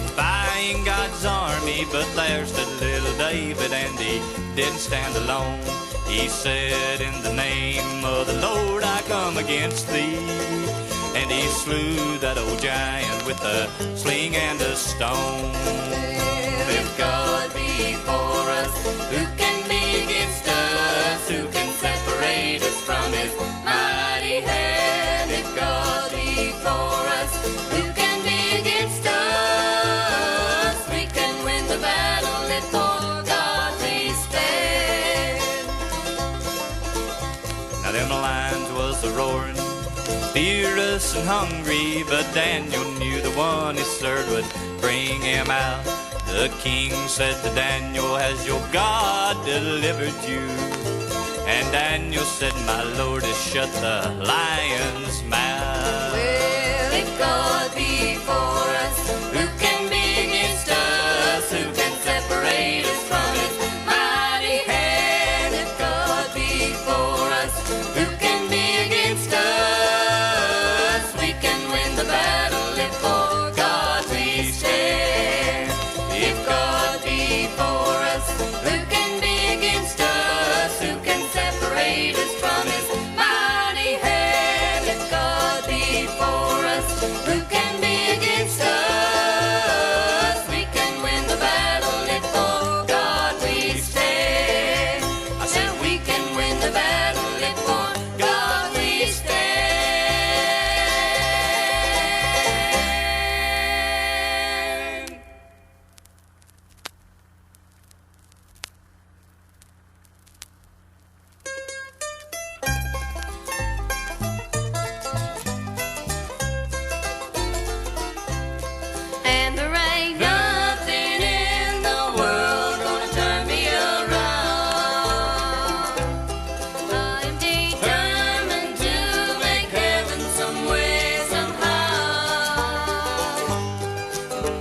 defying God's army. But there stood little David, and he didn't stand alone. He said, in the name of the Lord I come against thee. And he slew that old giant with a sling and a stone. If God be for us, who can be against us? Who can separate us from his mighty hand? If God be for us, who can be against us? We can win the battle if for God we stand. Now them lions was a-roaring, fierce and hungry, but Daniel knew the one he served would bring him out. The king said to Daniel, has your God delivered you? And Daniel said, my Lord has shut the lion's mouth. Well, if God be for us, who can be against us? Who can separate us from his mighty hand? If God be for us, who can be against us? We can win the battle if for God we stand. If God be for us, who can be against us? Who can separate us from his mighty hand? If God be for us, who can be against us? We can win the battle if for God we stand. I said we can win the battle if for God we stand. And there ain't nothing in the world gonna turn me around. I am determined to make heaven some way, somehow.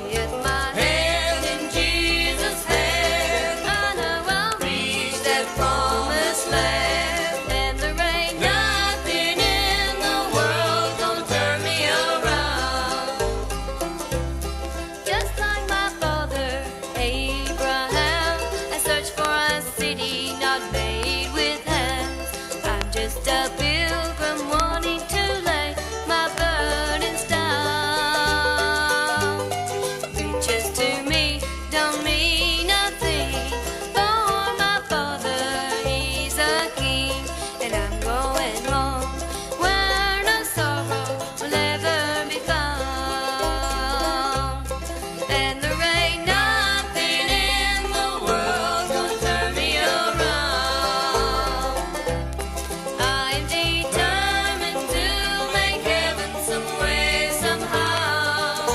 With my hand in Jesus' hand, I know I'll reach that promised land. And there ain't nothing in the world gonna turn me around. Just like my father Abraham, I search for a city not made with hands. I'm just a pilgrim wanting to lay my burdens down. Riches to me don't mean nothing, for my father, he's a king. And I'm going home where no sorrow will ever be found. And there ain't nothing in the world gonna turn me around. I am determined to make heaven some way, somehow.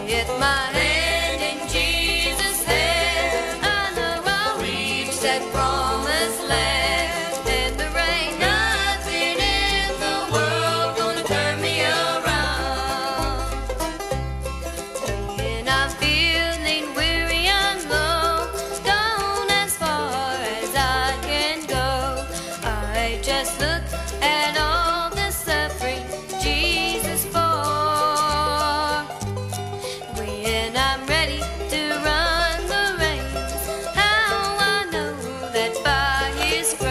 With my hand in Jesus' hand, I know I'll reach that promised land. And there ain't nothing in the world gonna turn me around. When I'm feeling weary and low, gone as far as I can go, I just look at all the suffering Jesus bore. When I'm ready to run the race, how I know that by his grace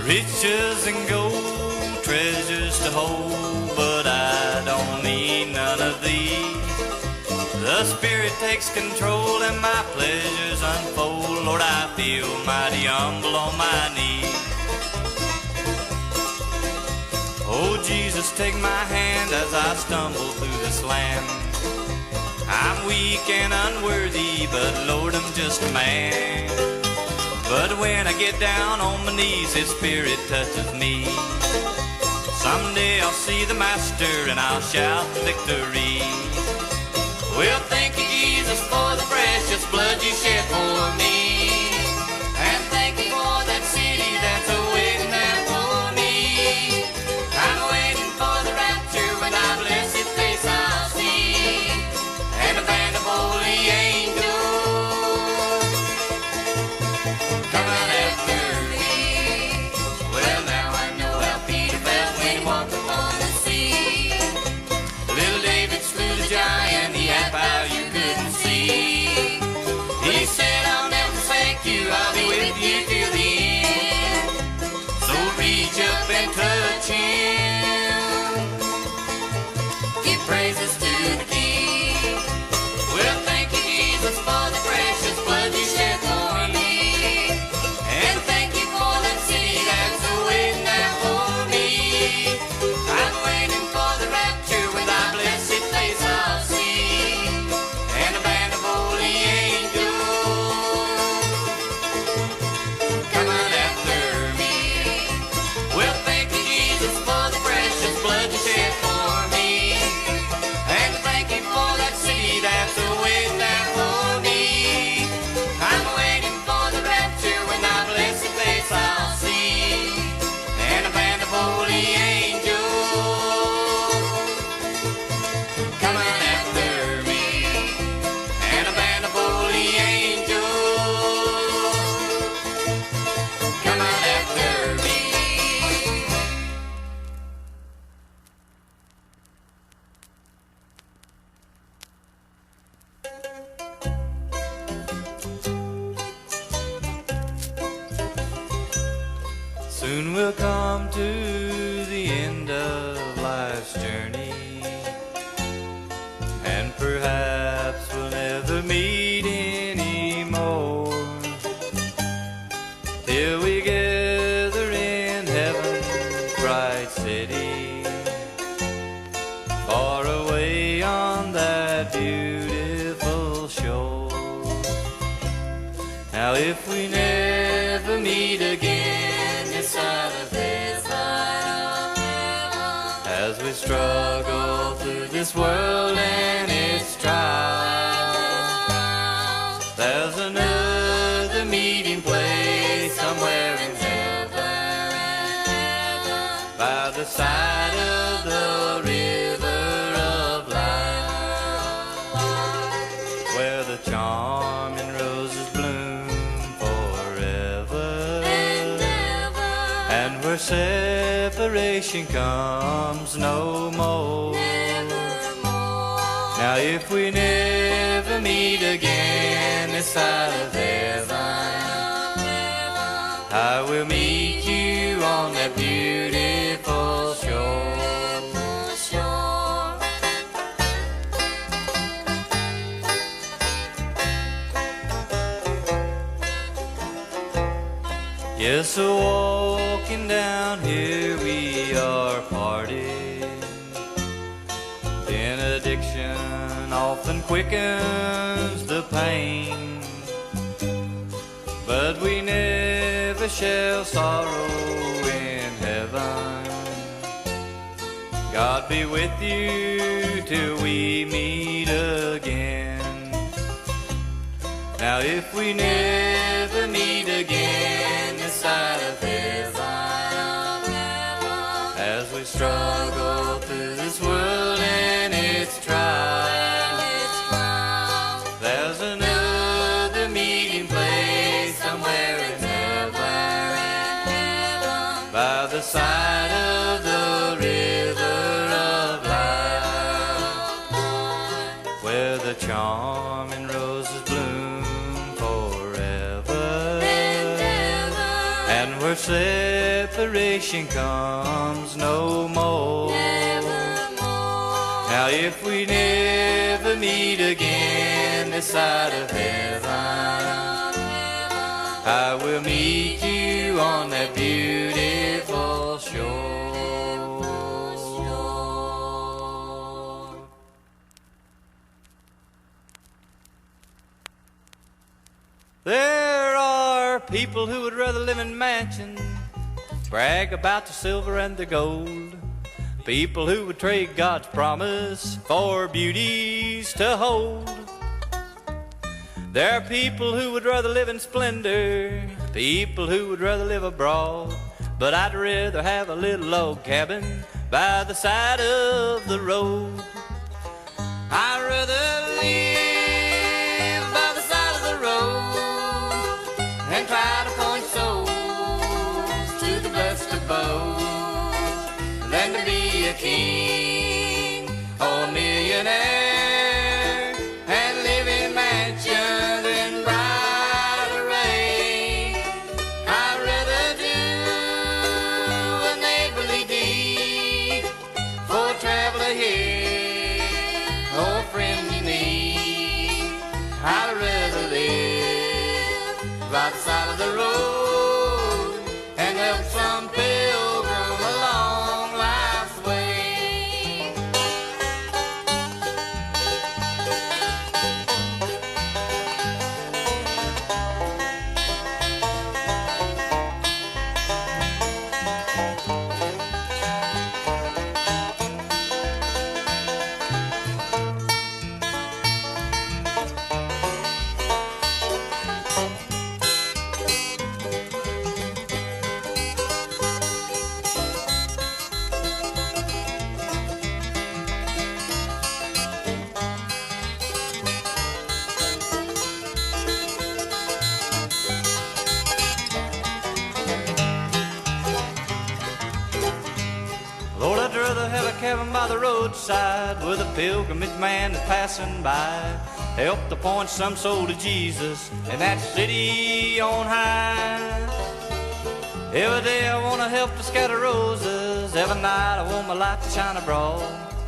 Riches and gold, treasures to hold, but I don't need none of these. The Spirit takes control and my pleasures unfold. Lord, I feel mighty humble on my knees. Oh, Jesus, take my hand as I stumble through this land. I'm weak and unworthy, but Lord, I'm just a man. But when I get down on my knees, His Spirit touches me. Someday I'll see the Master and I'll shout victory. Well, thank you, Jesus, for the precious blood you shed for me. And thank you for that city that's awaiting there for me. I'm waiting for the rapture when thy blessed face I'll see. And a band of holy angels coming after me. Well, now I know how Peter felt when he walked upon the sea. Little David slew the giant, he had power you couldn't see. He said, I'll never forsake you, I'll be with you till the end. So reach up and touch Him. Give praises to the King. Well, thank you, Jesus, for the precious blood you shed for me. And thank you for that city that's awaiting there for me. I'm waiting for the rapture when thy blessed face I'll see. And a band of holy angels coming after me. Well, thank you, Jesus, for the precious blood you shed for me. And thank you for that city that's awaiting there for me. I'm waiting for the rapture when thy blessed face I'll see. And a band of holy angels coming after me. And a band of holy angels coming after me. Soon we'll come to the end of life's journey, and perhaps we'll never meet anymore, till we gather in heaven's bright city, far away on that beautiful shore. Now if we never meet again this side of heaven, as we struggle through this world and its trials, there's another meeting place somewhere in heaven, by the side of the river of life, where the charming roses bloom forever, and where separation comes no more. Now if we never meet again this side of heaven, I will meet you on that beautiful shore. Yes, so walking down here we are parted. Benediction often quickens the pain, but we never shall sorrow in heaven. God be with you till we meet again. Now if we never meet again this side of heaven, as we struggle through this world and its trials, there's another meeting place somewhere in heaven, by the side of the river of life, where the charming roses bloom forever, and where where separation comes no more. Now if we never meet again this side of heaven, I will meet you on that beautiful shore. There are people who would rather live in mansions, brag about the silver and the gold. People who would trade God's promise for beauties to hold. There are people who would rather live in splendor, people who would rather live abroad. But I'd rather have a little log cabin by the side of the road. I'd rather live by the side of the road and try to point souls to the blessed abode than to be a king or a millionaire and live in mansions in bright array. I'd rather do a neighborly deed for a traveler here or a friend in need. I'd rather live by the side of the road and help some pilgrim along life's way. Lord, I'd rather have a cabin by the roadside with a pilgrimage man that's passing by. Help to point some soul to Jesus in that city on high. Every day I want to help to scatter roses. Every night I want my light to shine abroad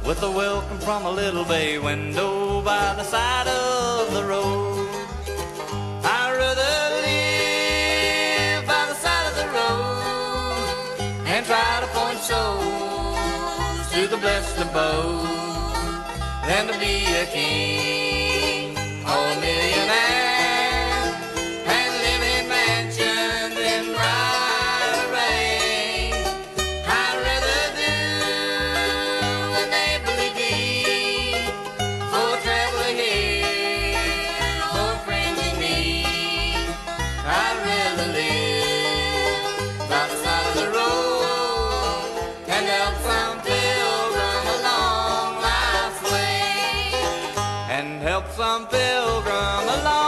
with a welcome from a little bay window by the side of the road. I'd rather live by the side of the road and try to point souls to the blessed abode than to be a king or a millionaire and live in mansions in bright array. I'd rather do a neighborly deed for a traveler here, for a friend in need. I'd rather live by the side of the road and help some pilgrim along life's way, and help some pilgrim along